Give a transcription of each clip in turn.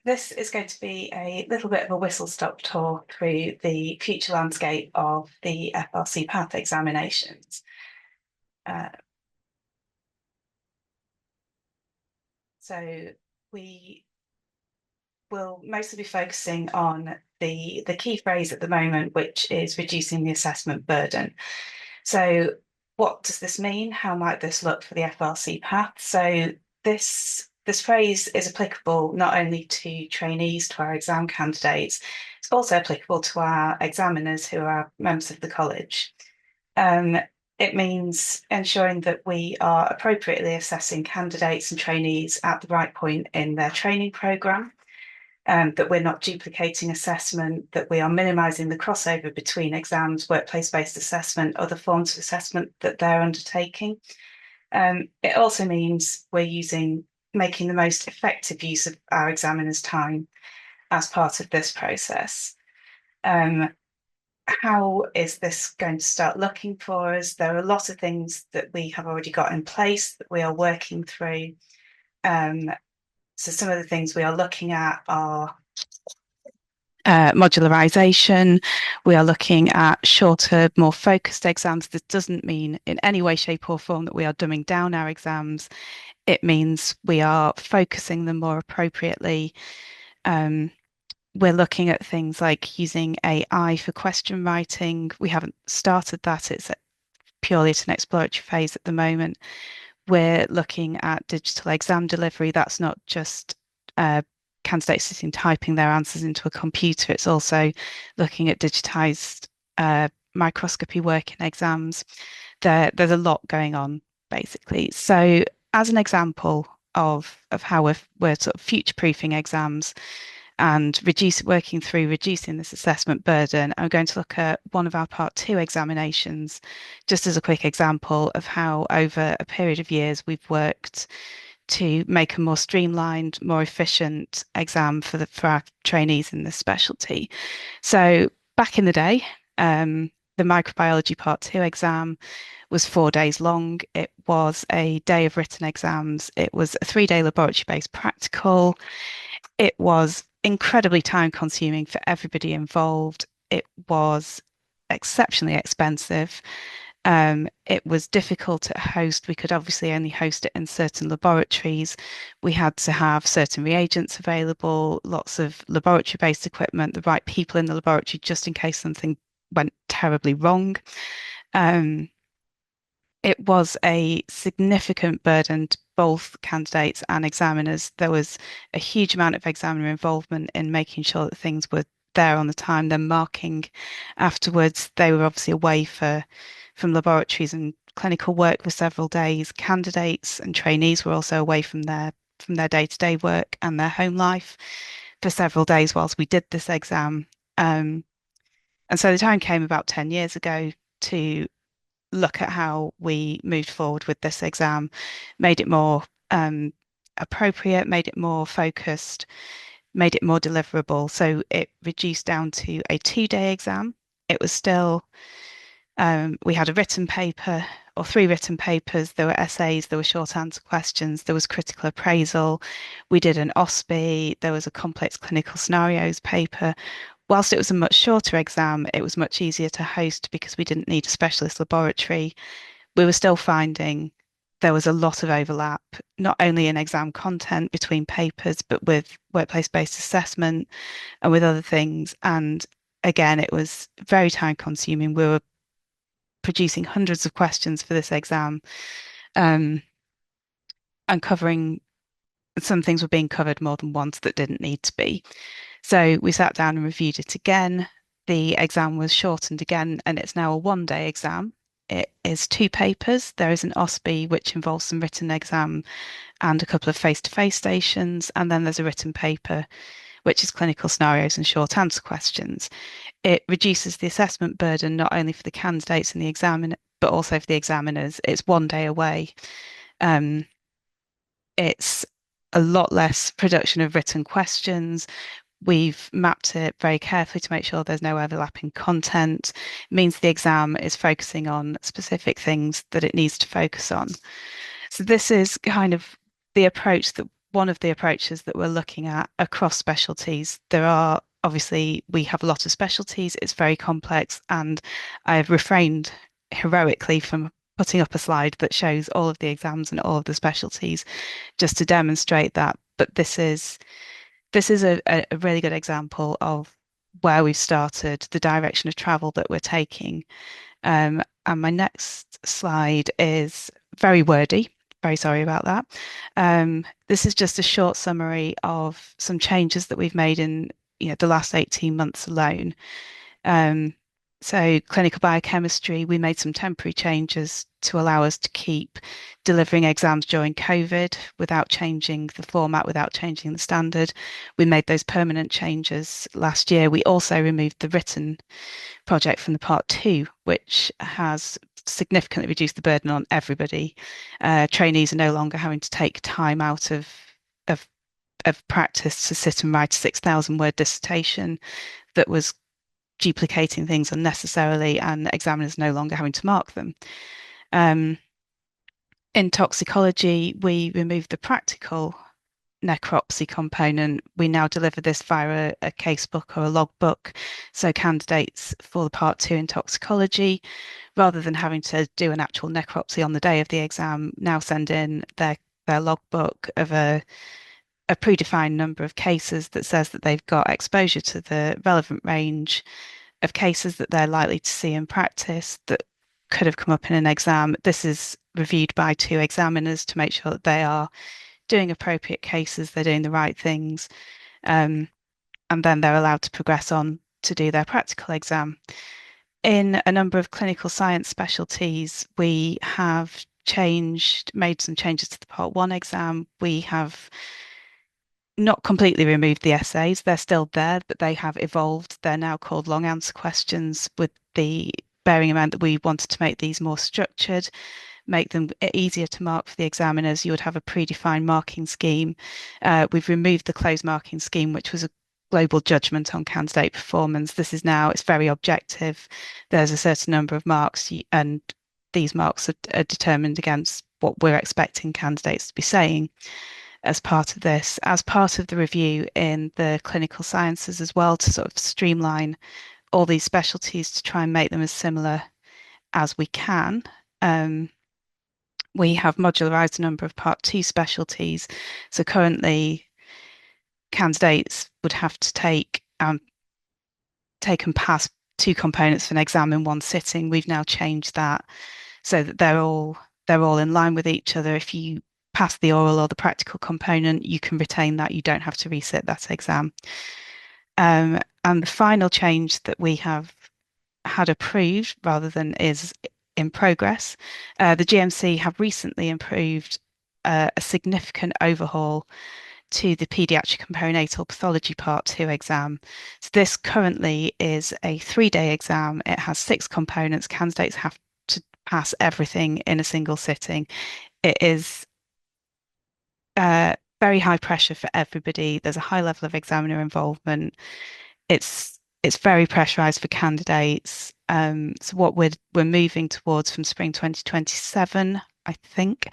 this is going to be a little bit of a whistle-stop tour through the future landscape of the FRC Path examinations. Uh, so we will mostly be focusing on the key phrase at the moment, which is reducing the assessment burden. So what does this mean? How might this look for the FRC Path? So this phrase is applicable not only to trainees, to our exam candidates, it's also applicable to our examiners who are members of the college. Um, it means ensuring that we are appropriately assessing candidates and trainees at the right point in their training programme, that we're not duplicating assessment, that we are minimising the crossover between exams, workplace-based assessment, other forms of assessment that they're undertaking. It also means we're making the most effective use of our examiners' time as part of this process. Um, how is this going to start looking for us? There are a lot of things that we have already got in place that we are working through. So some of the things we are looking at are modularisation. We are looking at shorter, more focused exams. This doesn't mean in any way, shape, or form that we are dumbing down our exams. It means we are focusing them more appropriately. We're looking at things like using AI for question writing. We haven't started that, it's purely at an exploratory phase at the moment. We're looking at digital exam delivery. That's not just candidates sitting typing their answers into a computer, it's also looking at digitized microscopy work in exams. There's a lot going on, basically. So, as an example of how we're sort of future-proofing exams and working through reducing this assessment burden, I'm going to look at one of our part two examinations, just as a quick example of how over a period of years we've worked to make a more streamlined, more efficient exam for our trainees in this specialty. So back in the day, the microbiology part two exam was 4 days long. It was a day of written exams. It was a 3-day laboratory-based practical. It was incredibly time consuming for everybody involved. It was exceptionally expensive. It was difficult to host. We could obviously only host it in certain laboratories. We had to have certain reagents available, lots of laboratory-based equipment, the right people in the laboratory just in case something went terribly wrong. Um, it was a significant burden to both candidates and examiners. There was a huge amount of examiner involvement in making sure that things were there on the time, then marking afterwards. They were obviously away from laboratories and clinical work for several days. Candidates and trainees were also away from their day-to-day work and their home life for several days whilst we did this exam. And so the time came about 10 years ago to look at how we moved forward with this exam, made it more appropriate, made it more focused, made it more deliverable. So it reduced down to a 2-day exam. It was still, we had a written paper or 3 written papers. There were essays, there were short answer questions, there was critical appraisal. We did an OSPE, there was a complex clinical scenarios paper. Whilst it was a much shorter exam, it was much easier to host because we didn't need a specialist laboratory. We were still finding there was a lot of overlap, not only in exam content between papers, but with workplace-based assessment and with other things. And again, it was very time consuming. We were producing hundreds of questions for this exam, um, and covering some things were being covered more than once that didn't need to be. So we sat down and reviewed it again. The exam was shortened again, and it's now a 1-day exam. It is 2 papers. There is an OSPE, which involves some written exam and a couple of face-to-face stations. And then there's a written paper, which is clinical scenarios and short answer questions. It reduces the assessment burden, not only for the candidates and the examiner, but also for the examiners. It's 1 day away. Um, it's a lot less production of written questions. We've mapped it very carefully to make sure there's no overlapping content. It means the exam is focusing on specific things that it needs to focus on. So this is kind of the approach that one of the approaches that we're looking at across specialties. There are obviously, we have a lot of specialties, it's very complex, and I've refrained heroically from putting up a slide that shows all of the exams and all of the specialties just to demonstrate that. But this is a really good example of where we've started, the direction of travel that we're taking. And my next slide is very wordy. Very sorry about that. This is just a short summary of some changes that we've made in, the last 18 months alone. Um, so clinical biochemistry, we made some temporary changes to allow us to keep delivering exams during COVID without changing the format, without changing the standard. We made those permanent changes last year. We also removed the written project from the part two, which has significantly reduced the burden on everybody. Trainees are no longer having to take time out of of practice to sit and write a 6,000 word dissertation that was duplicating things unnecessarily, and examiners no longer having to mark them. Um, in toxicology, we removed the practical necropsy component. We now deliver this via a casebook or a logbook. So candidates for the part two in toxicology, rather than having to do an actual necropsy on the day of the exam, now send in their logbook of a predefined number of cases that says that they've got exposure to the relevant range of cases that they're likely to see in practice that could have come up in an exam. This is reviewed by two examiners to make sure that they are doing appropriate cases, they're doing the right things, and then they're allowed to progress on to do their practical exam. In a number of clinical science specialties, we have made some changes to the part one exam. We have not completely removed the essays. They're still there, but they have evolved. They're now called long answer questions, with the bearing in mind that we wanted to make these more structured, make them easier to mark for the examiners. You would have a predefined marking scheme. We've removed the closed marking scheme, which was a global judgment on candidate performance. This is now, it's very objective. There's a certain number of marks, and these marks are determined against what we're expecting candidates to be saying as part of this, as part of the review in the clinical sciences as well, to sort of streamline all these specialties to try and make them as similar as we can. We have modularized a number of part two specialties. So currently, candidates would have to take and pass two components for an exam in one sitting. We've now changed that so that they're all in line with each other. If you pass the oral or the practical component, you can retain that. You don't have to resit that exam. And the final change that we have had approved rather than is in progress, the GMC have recently improved a significant overhaul to the paediatric and perinatal pathology part two exam. So this currently is a 3-day exam. It has 6 components. Candidates have to pass everything in a single sitting. It is very high pressure for everybody. There's a high level of examiner involvement. It's very pressurized for candidates. So what we're moving towards from spring 2027, I think,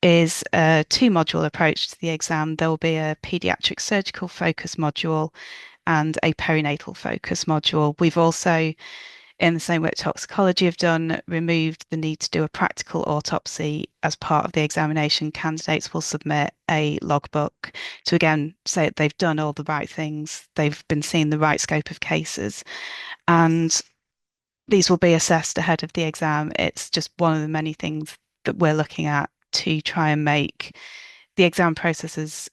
is a 2-module approach to the exam. There will be a pediatric surgical focus module and a perinatal focus module. We've also, in the same way toxicology have done, removed the need to do a practical autopsy as part of the examination. Candidates will submit a logbook to again say that they've done all the right things, they've been seeing the right scope of cases, and these will be assessed ahead of the exam. It's just one of the many things that we're looking at to try and make the exam process as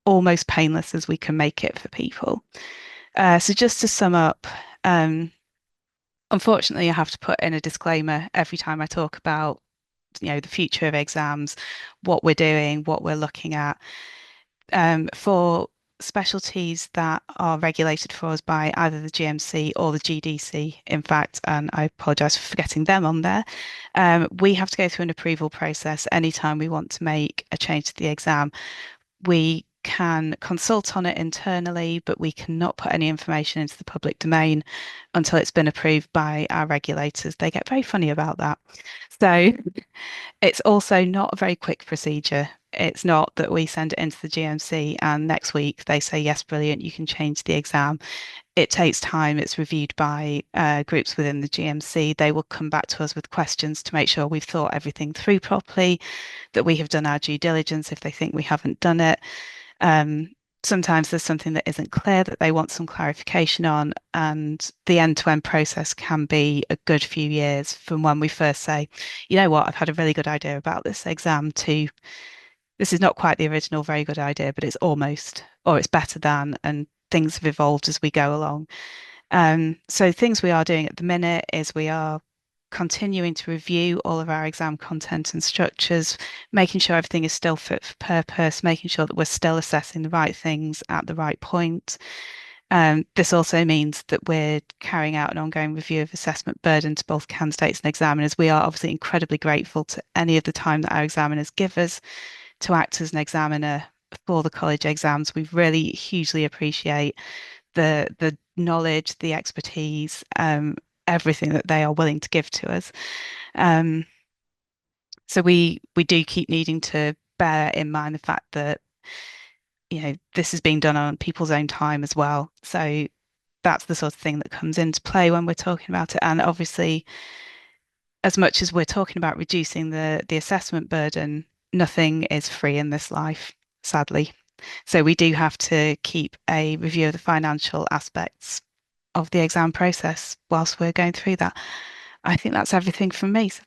almost painless as we can make it for people. So just to sum up, unfortunately, I have to put in a disclaimer every time I talk about, the future of exams, what we're doing, what we're looking at. For specialties that are regulated for us by either the GMC or the GDC, in fact, and I apologise for forgetting them on there, we have to go through an approval process anytime we want to make a change to the exam. We can consult on it internally, but we cannot put any information into the public domain until it's been approved by our regulators. They get very funny about that. So It's also not a very quick procedure. It's not that we send it into the GMC and next week they say, yes, brilliant, you can change the exam. It takes time. It's reviewed by groups within the GMC. They will come back to us with questions to make sure we've thought everything through properly, that we have done our due diligence if they think we haven't done it. Um, Sometimes there's something that isn't clear that they want some clarification on, and the end-to-end process can be a good few years from when we first say, you know what, I've had a really good idea about this exam to this is not quite the original very good idea, but it's almost, or it's better than, and things have evolved as we go along. So things we are doing at the minute is we are continuing to review all of our exam content and structures, making sure everything is still fit for purpose, making sure that we're still assessing the right things at the right point. This also means that we're carrying out an ongoing review of assessment burden to both candidates and examiners. We are obviously incredibly grateful to any of the time that our examiners give us to act as an examiner for the college exams. We really hugely appreciate the knowledge, the expertise, everything that they are willing to give to us. Um, so we do keep needing to bear in mind the fact that this is being done on people's own time as well. So that's the sort of thing that comes into play when we're talking about it. And obviously, as much as we're talking about reducing the assessment burden, nothing is free in this life, sadly. So we do have to keep a review of the financial aspects of the exam process whilst we're going through that. I think that's everything from me. So